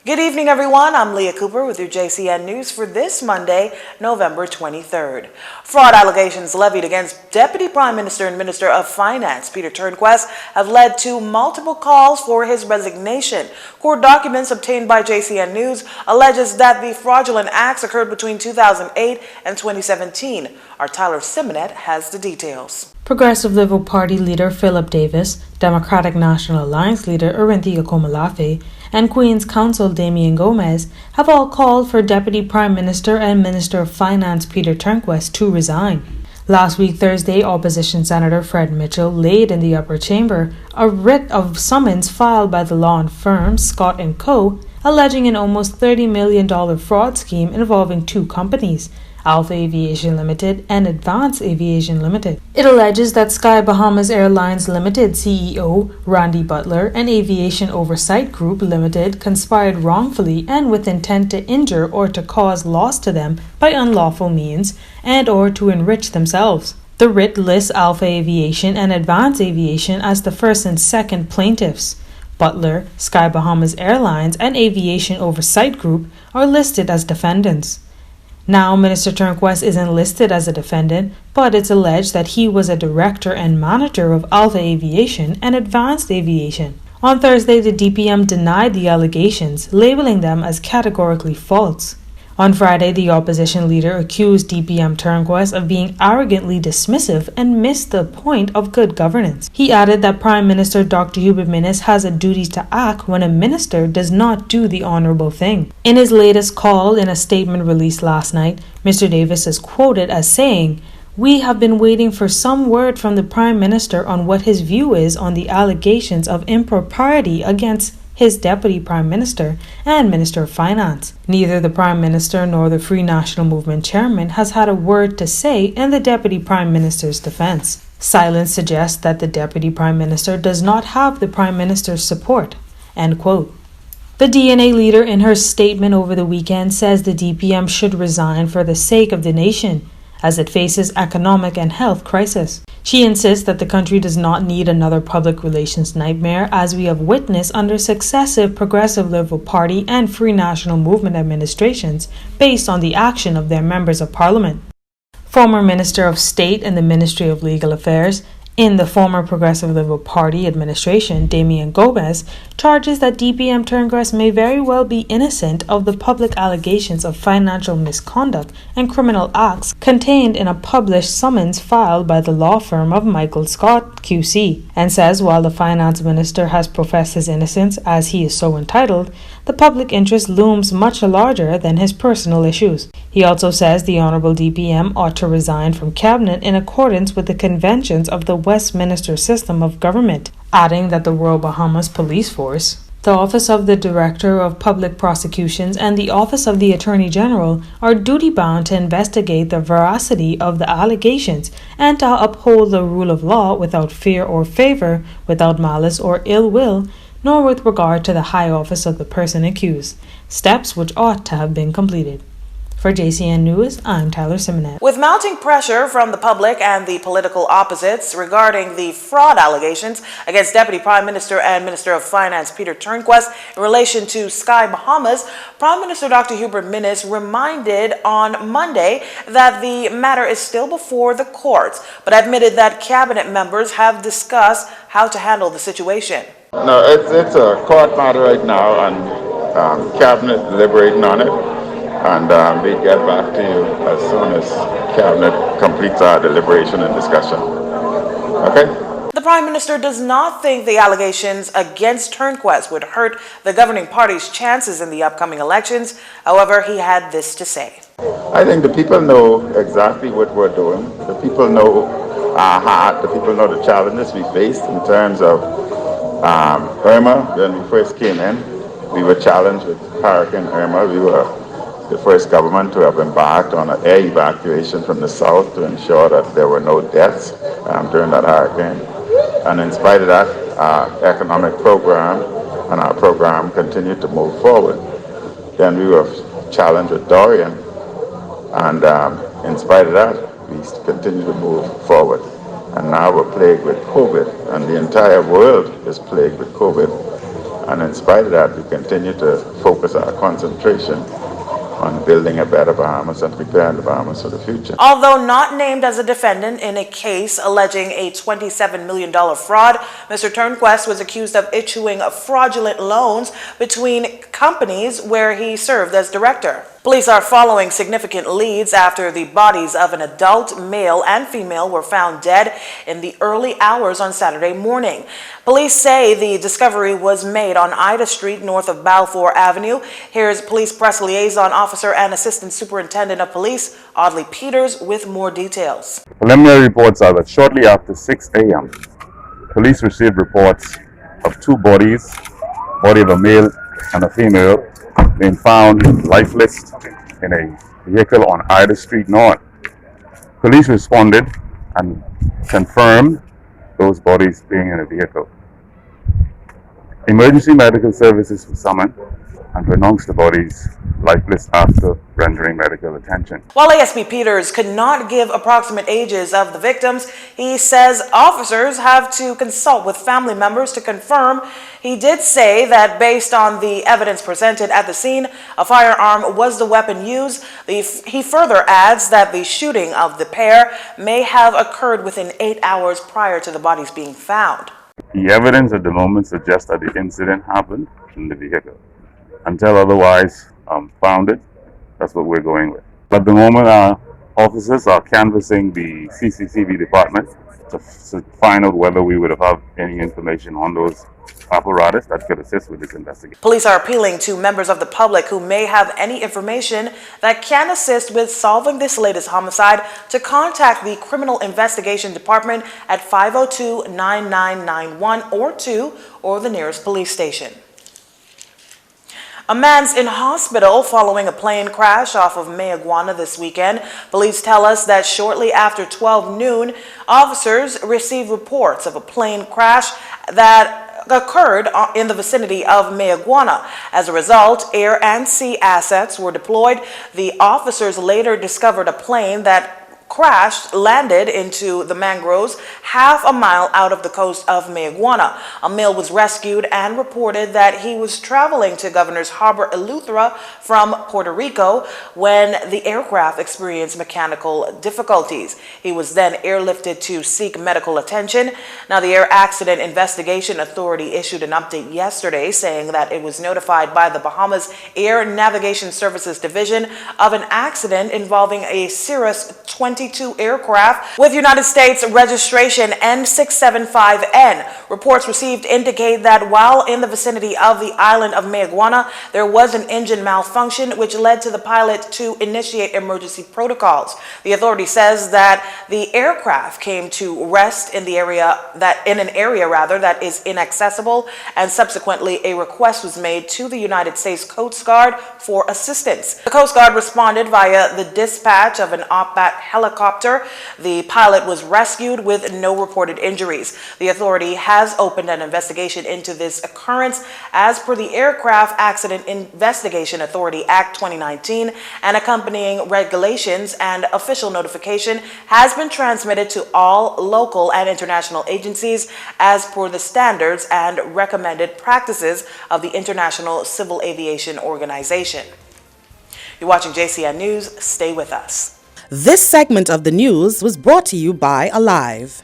Good evening, everyone. I'm Leah Cooper with your JCN News for this Monday, November 23rd. Fraud allegations levied against Deputy Prime Minister and Minister of Finance Peter Turnquest have led to multiple calls for his resignation. Court documents obtained by JCN News alleges that the fraudulent acts occurred between 2008 and 2017. Our Tyler Simonet has the details. Progressive Liberal Party leader Philip Davis, Democratic National Alliance leader Orinthia Komalafe, and Queen's Counsel Damian Gomez have all called for Deputy Prime Minister and Minister of Finance Peter Turnquest to resign. Last week, Thursday, Opposition Senator Fred Mitchell laid in the upper chamber a writ of summons filed by the law firm Scott & Co., alleging an almost $30 million fraud scheme involving two companies, Alpha Aviation Limited and Advance Aviation Limited. It alleges that Sky Bahamas Airlines Limited CEO Randy Butler and Aviation Oversight Group Limited conspired wrongfully and with intent to injure or to cause loss to them by unlawful means and or to enrich themselves. The writ lists Alpha Aviation and Advance Aviation as the first and second plaintiffs. Butler, Sky Bahamas Airlines, and Aviation Oversight Group are listed as defendants. Now, Minister Turnquest isn't listed as a defendant, but it's alleged that he was a director and manager of Alpha Aviation and Advanced Aviation. On Thursday, the DPM denied the allegations, labeling them as categorically false. On Friday, the opposition leader accused DPM Turnquest of being arrogantly dismissive and missed the point of good governance. He added that Prime Minister Dr. Hubert Minnis has a duty to act when a minister does not do the honorable thing. In his latest call in a statement released last night, Mr. Davis is quoted as saying, "We have been waiting for some word from the Prime Minister on what his view is on the allegations of impropriety against his Deputy Prime Minister and Minister of Finance. Neither the Prime Minister nor the Free National Movement chairman has had a word to say in the Deputy Prime Minister's defense. Silence suggests that the Deputy Prime Minister does not have the Prime Minister's support." End quote. The DNA leader in her statement over the weekend says the DPM should resign for the sake of the nation as it faces economic and health crisis. She insists that the country does not need another public relations nightmare, as we have witnessed under successive Progressive Liberal Party and Free National Movement administrations based on the action of their members of parliament. Former Minister of State in the Ministry of Legal Affairs in the former Progressive Liberal Party administration, Damian Gomez, charges that DPM Turnquest may very well be innocent of the public allegations of financial misconduct and criminal acts contained in a published summons filed by the law firm of Michael Scott QC, and says while the finance minister has professed his innocence as he is so entitled, the public interest looms much larger than his personal issues. He also says the Honourable DPM ought to resign from cabinet in accordance with the conventions of the Westminster system of government, adding that the Royal Bahamas Police Force, the Office of the Director of Public Prosecutions, and the Office of the Attorney General are duty-bound to investigate the veracity of the allegations and to uphold the rule of law without fear or favour, without malice or ill will, nor with regard to the high office of the person accused, steps which ought to have been completed. For JCN News, I'm Tyler Simonet. With mounting pressure from the public and the political opposites regarding the fraud allegations against Deputy Prime Minister and Minister of Finance Peter Turnquest in relation to Sky Bahamas, Prime Minister Dr. Hubert Minnis reminded on Monday that the matter is still before the courts, but admitted that cabinet members have discussed how to handle the situation. No, it's a court matter right now, and cabinet deliberating on it. And we get back to you as soon as Cabinet completes our deliberation and discussion. Okay? The Prime Minister does not think the allegations against Turnquest would hurt the governing party's chances in the upcoming elections. However, he had this to say. I think the people know exactly what we're doing. The people know our heart. The people know the challenges we faced in terms of Irma. When we first came in, we were challenged with Hurricane Irma. We were the first government to have embarked on an air evacuation from the south to ensure that there were no deaths during that hurricane. And in spite of that, our economic program and our program continued to move forward. Then we were challenged with Dorian, and in spite of that, we continued to move forward. And now we're plagued with COVID, and the entire world is plagued with COVID. And in spite of that, we continue to focus our concentration on building a better Bahamas and preparing the Bahamas for the future. Although not named as a defendant in a case alleging a $27 million fraud, Mr. Turnquest was accused of issuing fraudulent loans between companies where he served as director. Police are following significant leads after the bodies of an adult male and female were found dead in the early hours on Saturday morning. Police say the discovery was made on Ida Street north of Balfour Avenue. Here's Police Press Liaison Officer and Assistant Superintendent of Police, Audley Peters, with more details. Preliminary reports are that shortly after 6 a.m., police received reports of two bodies, body of a male and a female, being found lifeless in a vehicle on Ida Street North. Police responded and confirmed those bodies being in a vehicle. Emergency medical services were summoned and pronounced the bodies lifeless after rendering medical attention. While ASP Peters could not give approximate ages of the victims, he says officers have to consult with family members to confirm. He did say that based on the evidence presented at the scene, a firearm was the weapon used. He further adds that the shooting of the pair may have occurred within 8 hours prior to the bodies being found. The evidence at the moment suggests that the incident happened in the vehicle. Until otherwise founded, that's what we're going with. At the moment, our officers are canvassing the CCTV department to find out whether we would have any information on those apparatus that could assist with this investigation. Police are appealing to members of the public who may have any information that can assist with solving this latest homicide to contact the Criminal Investigation Department at 502-9991 or 2 or the nearest police station. A man's in hospital following a plane crash off of Mayaguana this weekend. Police tell us that shortly after 12 noon, officers received reports of a plane crash that occurred in the vicinity of Mayaguana. As a result, air and sea assets were deployed. The officers later discovered a plane that crashed, landed into the mangroves half a mile out of the coast of Mayaguana. A male was rescued and reported that he was traveling to Governor's Harbor, Eleuthera from Puerto Rico when the aircraft experienced mechanical difficulties. He was then airlifted to seek medical attention. Now, the Air Accident Investigation Authority issued an update yesterday saying that it was notified by the Bahamas Air Navigation Services Division of an accident involving a Cirrus 22 aircraft with United States registration N675N. Reports received indicate that while in the vicinity of the island of Mayaguana, there was an engine malfunction which led to the pilot to initiate emergency protocols. The authority says that the aircraft came to rest in an area that is inaccessible, and subsequently a request was made to the United States Coast Guard for assistance. The Coast Guard responded via the dispatch of an op-bat helicopter. The pilot was rescued with no reported injuries. The authority has opened an investigation into this occurrence as per the Aircraft Accident Investigation Authority Act 2019, and accompanying regulations and official notification has been transmitted to all local and international agencies as per the standards and recommended practices of the International Civil Aviation Organization. You're watching JCN News. Stay with us. This segment of the news was brought to you by Alive.